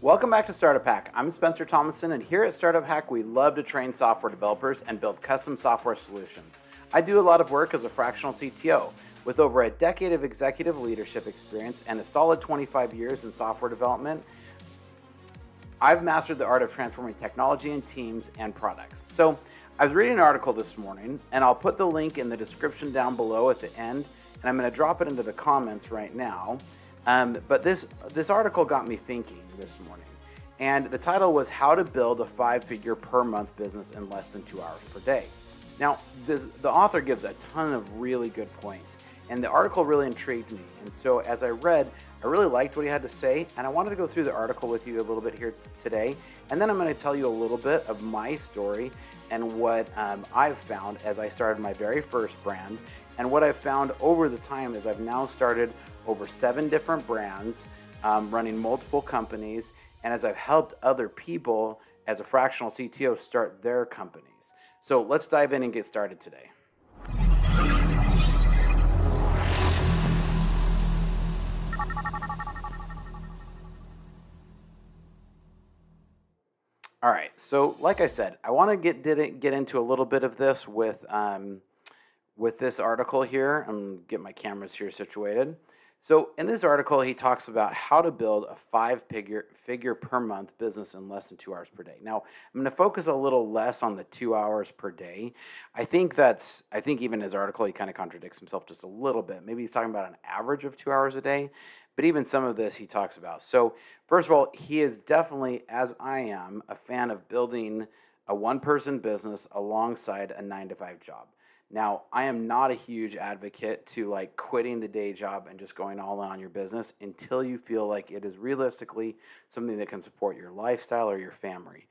Welcome back to StartupHakk. I'm Spencer Thomason, and here at StartupHakk, we love to train software developers and build custom software solutions. I do a lot of work as a fractional CTO. With over a decade of executive leadership experience and a solid 25 years in software development, I've mastered the art of transforming technology and teams and products. So I was reading an article this morning, and I'll put the link in the description down below at the end, and I'm going to drop it into the comments right now. But this article got me thinking this morning, and the title was How to Build a 5-Figure per Month Business in Less Than 2 Hours Per Day. Now, the author gives a ton of really good points, and the article really intrigued me. And so as I read, I really liked what he had to say, and I wanted to go through the article with you a little bit here today, and then I'm going to tell you a little bit of my story and what I've found as I started my very first brand, and what I've found over the time as I've now started over 7 different brands, running multiple companies, and as I've helped other people as a fractional CTO start their companies. So let's dive in and get started today. All right, so like I said, I want to get into a little bit of this with this article here. I'm going to get my cameras here situated. So in this article, he talks about how to build a 5-figure per month business in less than 2 hours per day. Now, I'm going to focus a little less on the 2 hours per day. I think even his article, he kind of contradicts himself just a little bit. Maybe he's talking about an average of 2 hours a day, but even some of this he talks about. So first of all, he is definitely, as I am, a fan of building a one-person business alongside a 9-to-5 job. Now, I am not a huge advocate to like quitting the day job and just going all in on your business until you feel like it is realistically something that can support your lifestyle or your family.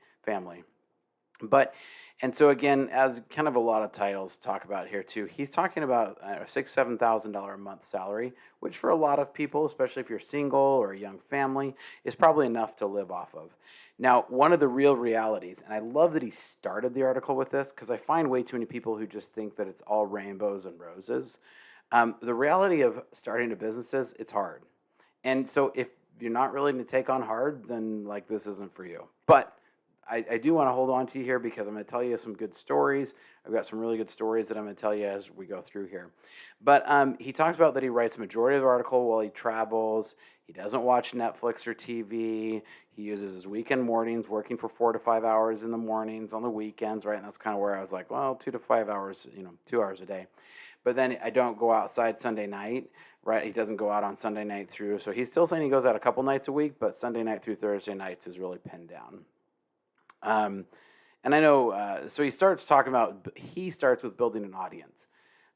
And so again, as kind of a lot of titles talk about here too, he's talking about a $6,000-7,000 a month salary, which for a lot of people, especially if you're single or a young family, is probably enough to live off of. Now, one of the real realities, and I love that he started the article with this because I find way too many people who just think that it's all rainbows and roses. The reality of starting a business is it's hard. And so if you're not willing to take on hard, then like this isn't for you. But I do want to hold on to you here because I'm going to tell you some good stories. I've got some really good stories that I'm going to tell you as we go through here. But he talks about that he writes the majority of the article while he travels. He doesn't watch Netflix or TV. He uses his weekend mornings, working for 4 to 5 hours in the mornings, on the weekends, right? And that's kind of where I was like, well, 2 to 5 hours, 2 hours a day. But then I don't go outside Sunday night, right? He doesn't go out on Sunday night through. So he's still saying he goes out a couple nights a week, but Sunday night through Thursday nights is really pinned down. And I know, so he starts with building an audience.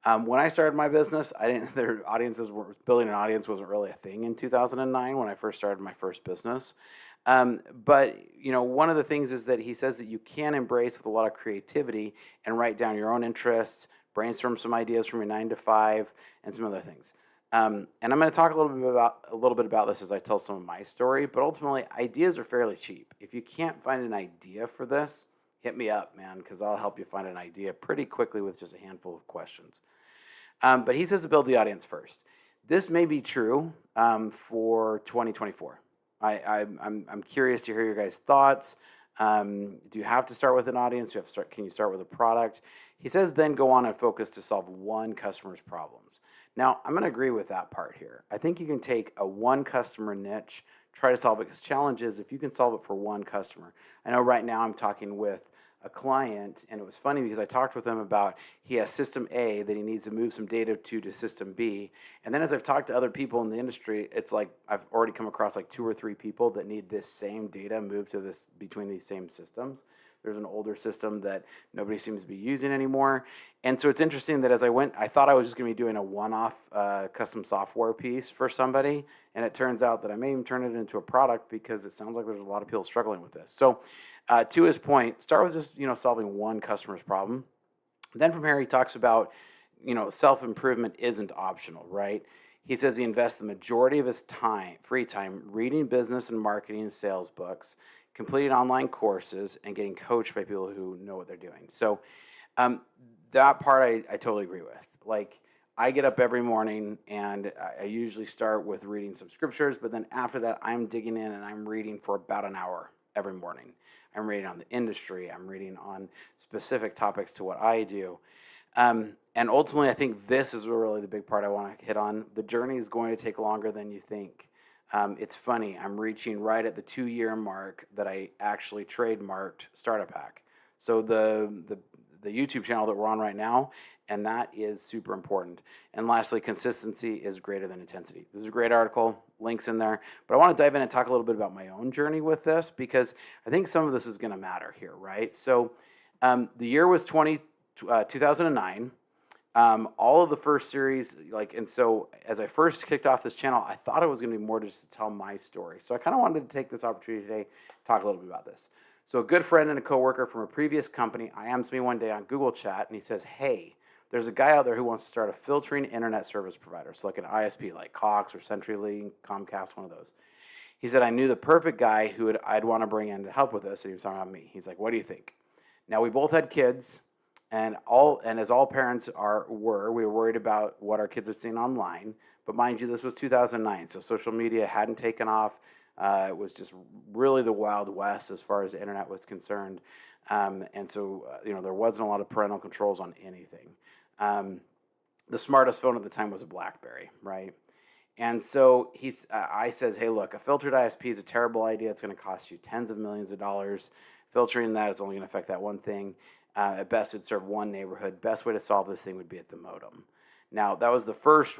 When I started my business, building an audience wasn't really a thing in 2009 when I first started my first business. But one of the things is that he says that you can embrace with a lot of creativity and write down your own interests, brainstorm some ideas from your 9-to-5 and some other things. And I'm going to talk a little bit about this as I tell some of my story, but ultimately ideas are fairly cheap. If you can't find an idea for this, hit me up, man, because I'll help you find an idea pretty quickly with just a handful of questions. But he says to build the audience first. This may be true for 2024. I'm curious to hear your guys' thoughts. Do you have to start with an audience? Can you start with a product? He says then go on and focus to solve one customer's problems. Now, I'm going to agree with that part here. I think you can take a one customer niche, try to solve it, because challenge is if you can solve it for one customer. I know right now I'm talking with a client, and it was funny because I talked with him about he has system A that he needs to move some data to system B. And then as I've talked to other people in the industry, it's like I've already come across like 2 or 3 people that need this same data moved to between these same systems. There's an older system that nobody seems to be using anymore. And so it's interesting that as I thought I was just going to be doing a one-off custom software piece for somebody, and it turns out that I may even turn it into a product because it sounds like there's a lot of people struggling with this. So to his point, start with just solving one customer's problem. Then from here he talks about self-improvement isn't optional, right? He says he invests the majority of his free time reading business and marketing and sales books, completing online courses, and getting coached by people who know what they're doing. So that part I totally agree with. Like, I get up every morning and I usually start with reading some scriptures, but then after that, I'm digging in and I'm reading for about an hour every morning. I'm reading on the industry, I'm reading on specific topics to what I do. And ultimately, I think this is really the big part I want to hit on. The journey is going to take longer than you think. It's funny, I'm reaching right at the 2-year mark that I actually trademarked StartupHakk. So the YouTube channel that we're on right now, and that is super important. And lastly, consistency is greater than intensity. This is a great article, links in there, but I want to dive in and talk a little bit about my own journey with this, because I think some of this is going to matter here, right? So the year was 2009. All of the first series, and so as I first kicked off this channel, I thought it was going to be more just to tell my story. So I kind of wanted to take this opportunity today to talk a little bit about this. So a good friend and a coworker from a previous company IMs me one day on Google Chat, and he says, hey, there's a guy out there who wants to start a filtering internet service provider. So like an ISP like Cox or CenturyLink, Comcast, one of those. He said, I knew the perfect guy who I'd want to bring in to help with this, and he was talking about me. He's like, what do you think? Now, we both had kids. And as all parents we were worried about what our kids are seeing online. But mind you, this was 2009, so social media hadn't taken off. It was just really the Wild West as far as the internet was concerned. And so, there wasn't a lot of parental controls on anything. The smartest phone at the time was a BlackBerry, right? And so I says, hey, look, a filtered ISP is a terrible idea. It's going to cost you tens of millions of dollars. Filtering that is only going to affect that one thing. At best, it'd serve one neighborhood. Best way to solve this thing would be at the modem. Now, that was the first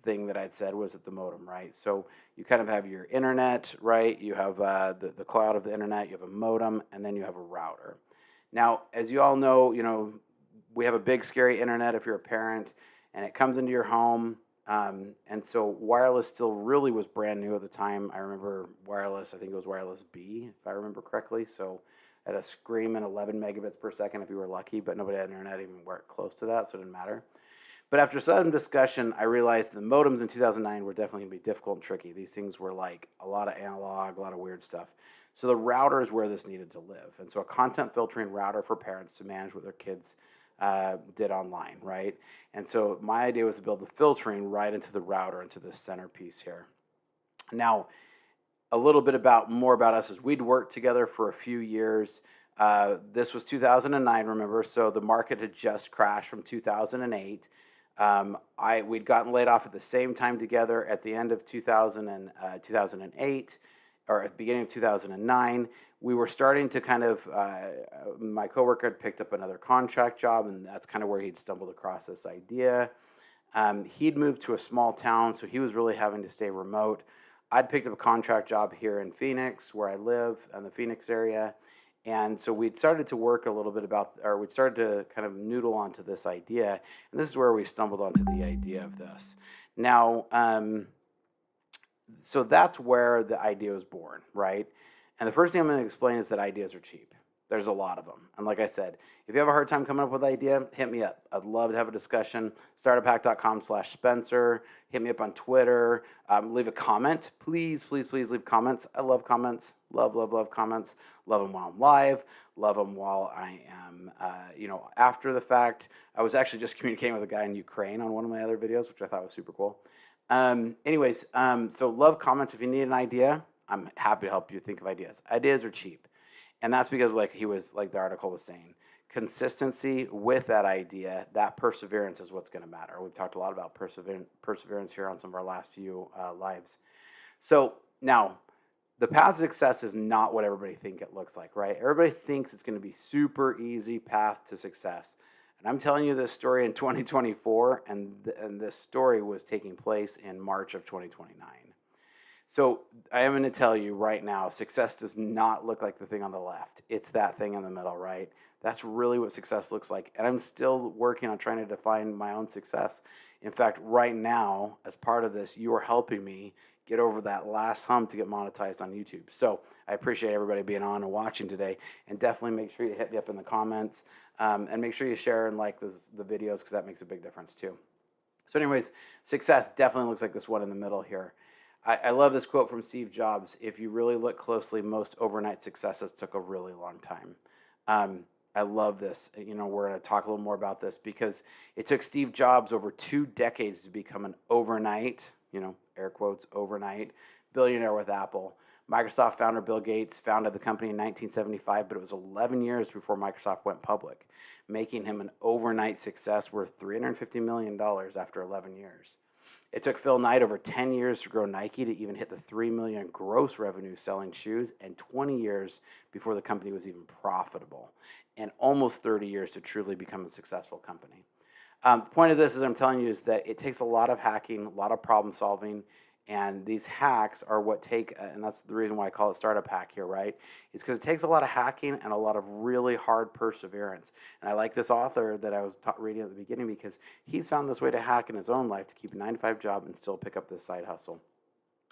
thing that I'd said was at the modem, right? So you kind of have your internet, right? You have the cloud of the internet. You have a modem, and then you have a router. Now, as you all know, we have a big, scary internet if you're a parent, and it comes into your home. And so wireless still really was brand new at the time. I remember wireless, I think it was wireless B, if I remember correctly. So at a screaming 11 megabits per second if you were lucky, but nobody had internet even close to that, so it didn't matter. But after some discussion, I realized the modems in 2009 were definitely going to be difficult and tricky. These things were like a lot of analog, a lot of weird stuff. So the router is where this needed to live. And so a content filtering router for parents to manage what their kids did online, right? And so my idea was to build the filtering right into the router, into this centerpiece here. Now, a little bit more about us is we'd worked together for a few years. This was 2009, remember, so the market had just crashed from 2008. We'd gotten laid off at the same time together at the end of 2008, or at the beginning of 2009. We were starting to kind of, my coworker had picked up another contract job, and that's kind of where he'd stumbled across this idea. He'd moved to a small town, so he was really having to stay remote. I'd picked up a contract job here in Phoenix, where I live, in the Phoenix area. And so we'd started to work a little bit we'd started to kind of noodle onto this idea. And this is where we stumbled onto the idea of this. Now, so that's where the idea was born, right? And the first thing I'm going to explain is that ideas are cheap. There's a lot of them. And like I said, if you have a hard time coming up with an idea, hit me up. I'd love to have a discussion. StartupHakk.com/Spencer. Hit me up on Twitter. Leave a comment. Please, please, please leave comments. I love comments. Love, love, love comments. Love them while I'm live. Love them while I am, after the fact. I was actually just communicating with a guy in Ukraine on one of my other videos, which I thought was super cool. So love comments. If you need an idea, I'm happy to help you think of ideas. Ideas are cheap. And that's because, like the article was saying, consistency with that idea, that perseverance is what's going to matter. We've talked a lot about perseverance here on some of our last few lives. So now, the path to success is not what everybody thinks it looks like, right? Everybody thinks it's going to be super easy path to success. And I'm telling you this story in 2024, and this story was taking place in March of 2029. So I am going to tell you right now, success does not look like the thing on the left. It's that thing in the middle, right? That's really what success looks like. And I'm still working on trying to define my own success. In fact, right now, as part of this, you are helping me get over that last hump to get monetized on YouTube. So I appreciate everybody being on and watching today. And definitely make sure you hit me up in the comments. And make sure you share and like the videos, because that makes a big difference too. So anyways, success definitely looks like this one in the middle here. I love this quote from Steve Jobs. If you really look closely, most overnight successes took a really long time. I love this. We're going to talk a little more about this because it took Steve Jobs over 2 decades to become an overnight, air quotes, overnight billionaire with Apple. Microsoft founder Bill Gates founded the company in 1975, but it was 11 years before Microsoft went public, making him an overnight success worth $350 million after 11 years. It took Phil Knight over 10 years to grow Nike to even hit the $3 million gross revenue selling shoes, and 20 years before the company was even profitable, and almost 30 years to truly become a successful company. The point of this, as I'm telling you, is that it takes a lot of hacking, a lot of problem solving, and these hacks are what take, and that's the reason why I call it StartupHakk here, right? Is because it takes a lot of hacking and a lot of really hard perseverance. And I like this author that I was reading at the beginning because he's found this way to hack in his own life to keep a 9-to-5 job and still pick up this side hustle.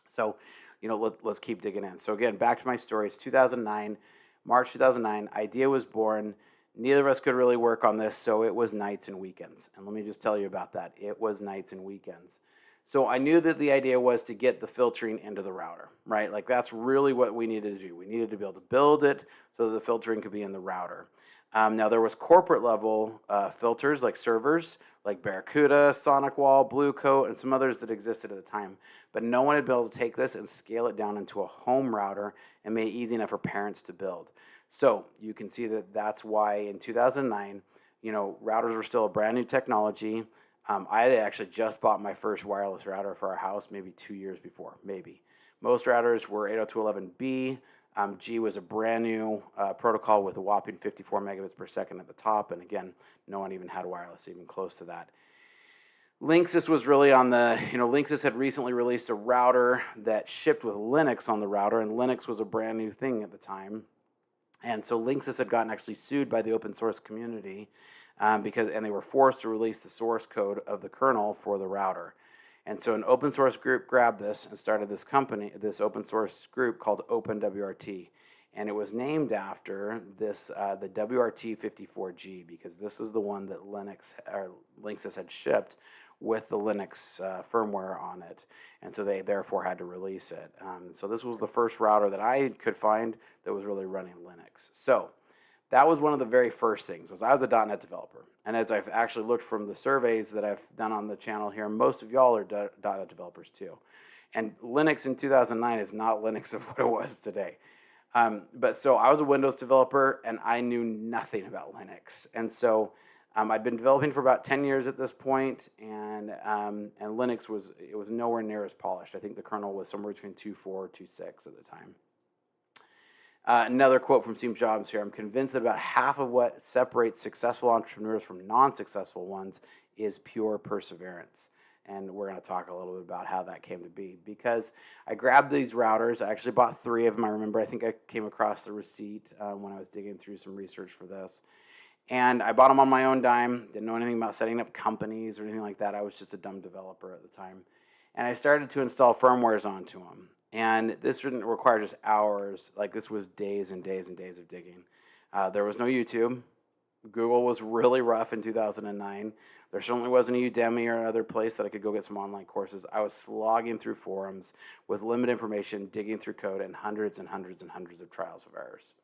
So, let's keep digging in. So again, back to my story. It's 2009, March 2009. Idea was born. Neither of us could really work on this, so it was nights and weekends. And let me just tell you about that. It was nights and weekends. So I knew that the idea was to get the filtering into the router, right? Like that's really what we needed to do. We needed to be able to build it so that the filtering could be in the router. Now there was corporate level filters like servers, like Barracuda, SonicWall, Blue Coat, and some others that existed at the time. But no one had been able to take this and scale it down into a home router and made it easy enough for parents to build. So you can see that that's why in 2009, routers were still a brand new technology. I had actually just bought my first wireless router for our house maybe 2 years before, maybe. Most routers were 802.11b. G was a brand new protocol with a whopping 54 megabits per second at the top. And again, no one even had wireless even close to that. Linksys was really on Linksys had recently released a router that shipped with Linux on the router, and Linux was a brand new thing at the time. And so Linksys had gotten actually sued by the open source community and they were forced to release the source code of the kernel for the router. And so an open source group grabbed this and started this open source group called OpenWRT. And it was named after the WRT54G, because this is the one that Linksys had shipped with the Linux firmware on it. And so they therefore had to release it. So this was the first router that I could find that was really running Linux. So that was one of the very first things. I was a .NET developer. And as I've actually looked from the surveys that I've done on the channel here, most of y'all are .NET developers too. And Linux in 2009 is not Linux of what it was today. But so I was a Windows developer, and I knew nothing about Linux. And so I'd been developing for about 10 years at this point, and Linux was nowhere near as polished. I think the kernel was somewhere between 2.4 and 2.6 at the time. Another quote from Steve Jobs here: "I'm convinced that about half of what separates successful entrepreneurs from non-successful ones is pure perseverance." And we're going to talk a little bit about how that came to be, because I grabbed these routers. I actually bought 3 of them. I remember, I think I came across the receipt when I was digging through some research for this. And I bought them on my own dime. Didn't know anything about setting up companies or anything like that. I was just a dumb developer at the time. And I started to install firmwares onto them. And this didn't require just hours. Like, this was days and days and days of digging. There was no YouTube. Google was really rough in 2009. There certainly wasn't a Udemy or another place that I could go get some online courses. I was slogging through forums with limited information, digging through code, and hundreds and hundreds and hundreds of trials of errors.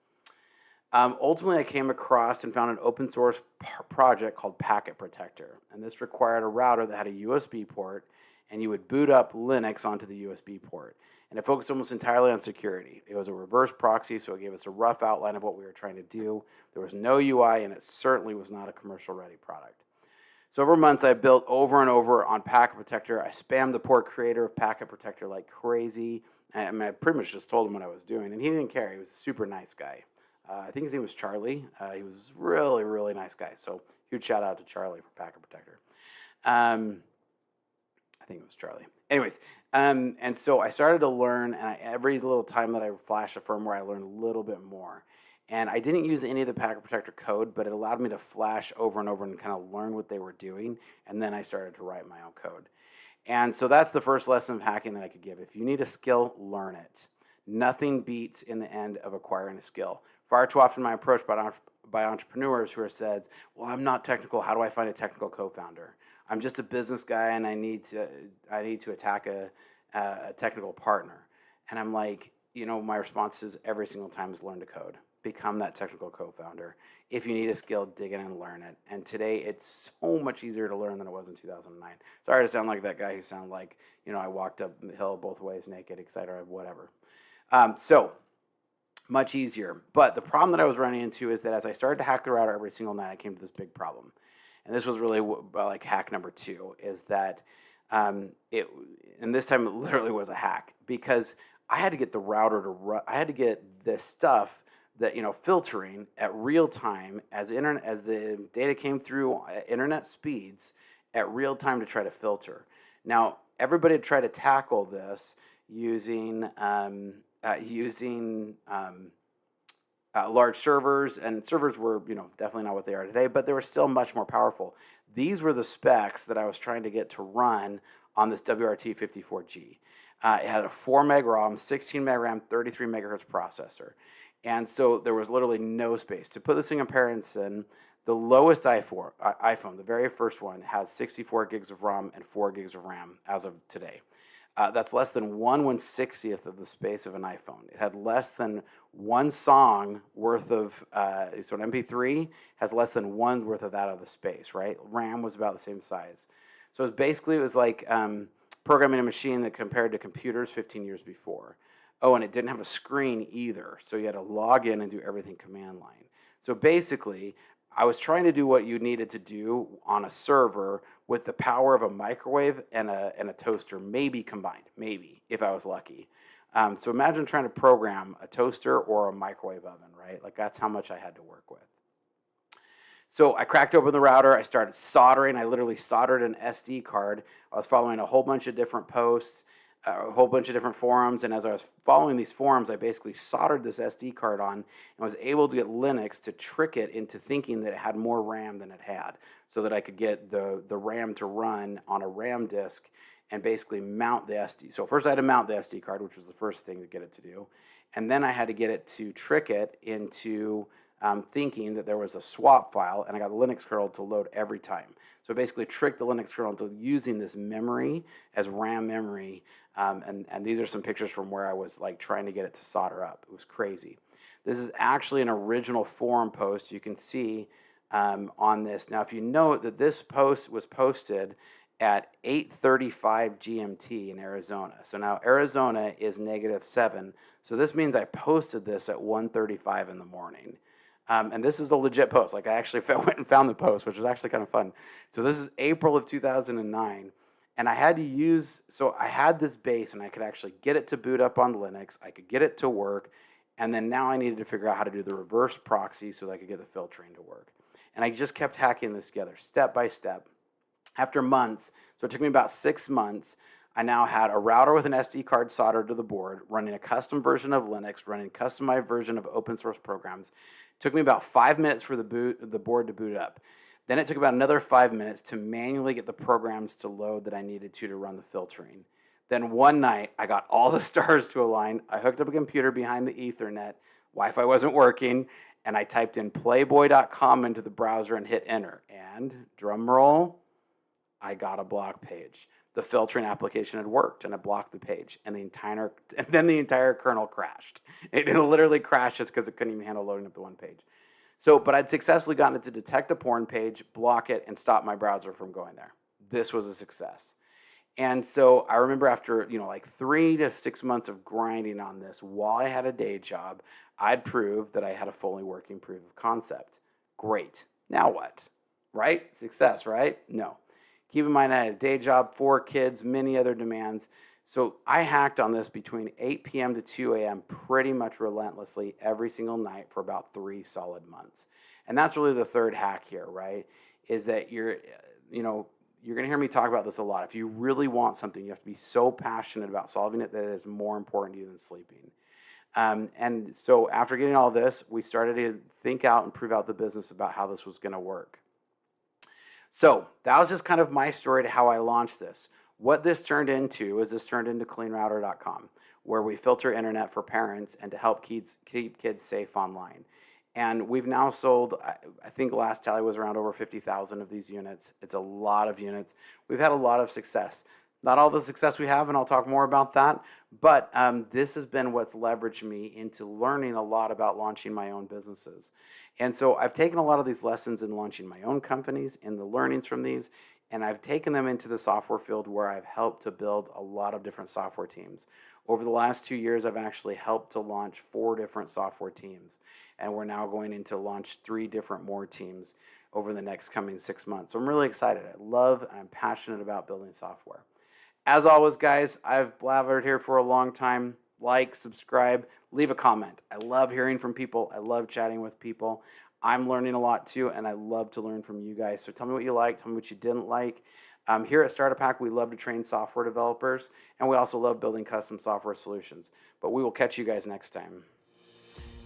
Ultimately, I came across and found an open source project called Packet Protector. And this required a router that had a USB port, and you would boot up Linux onto the USB port. And it focused almost entirely on security. It was a reverse proxy, so it gave us a rough outline of what we were trying to do. There was no UI, and it certainly was not a commercial-ready product. So over months, I built over and over on Packet Protector. I spammed the poor creator of Packet Protector like crazy. I mean, I pretty much just told him what I was doing, and he didn't care. He was a super nice guy. I think his name was Charlie. He was really, really nice guy. So huge shout out to Charlie for Packet Protector. I think it was Charlie. Anyways, and so I started to learn, and every little time that I flashed a firmware, I learned a little bit more. And I didn't use any of the Packet Protector code, but it allowed me to flash over and over and kind of learn what they were doing, and then I started to write my own code. And so that's the first lesson of hacking that I could give. If you need a skill, learn it. Nothing beats in the end of acquiring a skill. Far too often, my approach by entrepreneurs who are said, "Well, I'm not technical. How do I find a technical co-founder? I'm just a business guy, and I need to attack a technical partner." And I'm like, my response is every single time is learn to code. become that technical co-founder. If you need a skill, dig in and learn it. And today, it's so much easier to learn than it was in 2009. Sorry to sound like that guy who sounded like, I walked up the hill both ways naked, etc., whatever. So much easier. But the problem that I was running into is that as I started to hack the router every single night, I came to this big problem. And this was really like hack number 2, is that and this time it literally was a hack, because I had to get the router to run. I had to get this stuff that, filtering at real time as the data came through internet speeds at real time to try to filter. Now, everybody had tried to tackle this using large servers, and servers were, definitely not what they are today, but they were still much more powerful. These were the specs that I was trying to get to run on this WRT54G. It had a 4 meg ROM, 16 meg RAM, 33 megahertz processor. And so there was literally no space. To put this in comparison, the lowest iPhone, the very first one, has 64 gigs of ROM and 4 gigs of RAM as of today. That's less than 1/160th of the space of an iPhone. It had less than one song worth of, so an MP3 has less than one worth of that of the space, right? RAM was about the same size. So it was like programming a machine that compared to computers 15 years before. Oh, and it didn't have a screen either, so you had to log in and do everything command line. So basically, I was trying to do what you needed to do on a server with the power of a microwave and a toaster, maybe combined, maybe, if I was lucky. So imagine trying to program a toaster or a microwave oven, right? Like, that's how much I had to work with. So I cracked open the router. I started soldering. I literally soldered an SD card. I was following a whole bunch of different posts, a whole bunch of different forums, and as I was following these forums, I basically soldered this SD card on and was able to get Linux to trick it into thinking that it had more RAM than it had, so that I could get the RAM to run on a RAM disk and basically mount the SD. So first I had to mount the SD card, which was the first thing to get it to do, and then I had to get it to trick it into thinking that there was a swap file, and I got the Linux kernel to load every time. So basically tricked the Linux kernel into using this memory as RAM memory, and these are some pictures from where I was like trying to get it to solder up. It was crazy. This is actually an original forum post you can see on this. Now, if you note that this post was posted at 8:35 GMT in Arizona. So now Arizona is -7, so this means I posted this at 1:35 in the morning. And this is a legit post. Like, I actually went and found the post, which was actually kind of fun. So this is April of 2009. And I had to I had this base, and I could actually get it to boot up on Linux. I could get it to work. And then now I needed to figure out how to do the reverse proxy so that I could get the filtering to work. And I just kept hacking this together step by step. After months, so it took me about 6 months, I now had a router with an SD card soldered to the board, running a custom version of Linux, running a customized version of open source programs. It took me about 5 minutes for the board to boot up. Then it took about another 5 minutes to manually get the programs to load that I needed to run the filtering. Then one night, I got all the stars to align. I hooked up a computer behind the Ethernet. Wi-Fi wasn't working, and I typed in playboy.com into the browser and hit enter. And drum roll, I got a block page. The filtering application had worked, and it blocked the page, and then the entire kernel crashed. It literally crashed just because it couldn't even handle loading up the one page. So, but I'd successfully gotten it to detect a porn page, block it, and stop my browser from going there. This was a success. And so I remember after, like 3 to 6 months of grinding on this while I had a day job, I'd proved that I had a fully working proof of concept. Great. Now what? Right? Success, right? No. Keep in mind, I had a day job, 4 kids, many other demands. So I hacked on this between 8 p.m. to 2 a.m. pretty much relentlessly every single night for about 3 solid months. And that's really the third hack here, right? Is that you're going to hear me talk about this a lot. If you really want something, you have to be so passionate about solving it that it is more important to you than sleeping. And so after getting all this, we started to think out and prove out the business about how this was going to work. So that was just kind of my story to how I launched this. What this turned into is cleanrouter.com, where we filter internet for parents and to help keep kids safe online. And we've now sold, I think last tally was around over 50,000 of these units. It's a lot of units. We've had a lot of success. Not all the success we have, and I'll talk more about that. But this has been what's leveraged me into learning a lot about launching my own businesses. And so I've taken a lot of these lessons in launching my own companies and the learnings from these, and I've taken them into the software field where I've helped to build a lot of different software teams. Over the last 2 years, I've actually helped to launch 4 different software teams, and we're now going into launch 3 different more teams over the next coming 6 months. So I'm really excited. I love and I'm passionate about building software. As always, guys, I've blabbered here for a long time. Like, subscribe, leave a comment. I love hearing from people. I love chatting with people. I'm learning a lot too, and I love to learn from you guys. So tell me what you liked, tell me what you didn't like. Here at StartupHakk, we love to train software developers, and we also love building custom software solutions. But we will catch you guys next time.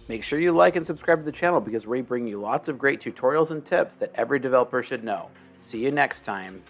Make sure you like and subscribe to the channel because we bring you lots of great tutorials and tips that every developer should know. See you next time.